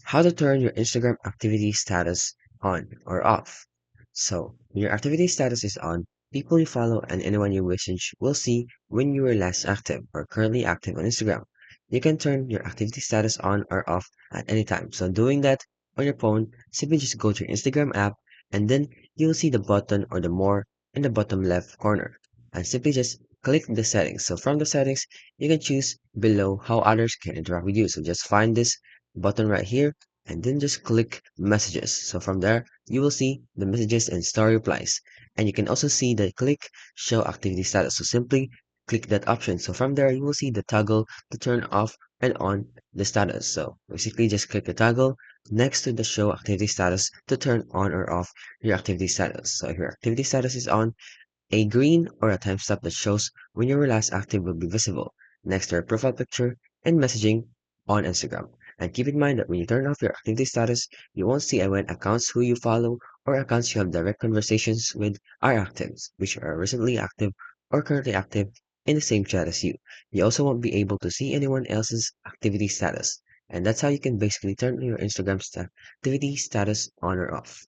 How to turn your Instagram activity status on or off. So, when your activity status is on, people you follow and anyone you message will see when you were last active or currently active on Instagram. You can turn your activity status on or off at any time. So, doing that on your phone, simply just go to your Instagram app and then you'll see the button or the more in the bottom left corner. And simply just click the settings. So, from the settings, you can choose below how others can interact with you. So, just find this button right here and then just click messages. So from there, you will see the messages and story replies. And you can also see the click show activity status. So simply click that option. So from there, you will see the toggle to turn off and on the status. So basically just click the toggle next to the show activity status to turn on or off your activity status. So if your activity status is on, a green or a timestamp that shows when you were last active will be visible next to your profile picture and messaging on Instagram. And keep in mind that when you turn off your activity status, you won't see when accounts who you follow or accounts you have direct conversations with are active, which are recently active or currently active in the same chat as you. You also won't be able to see anyone else's activity status. And that's how you can basically turn your Instagram activity status on or off.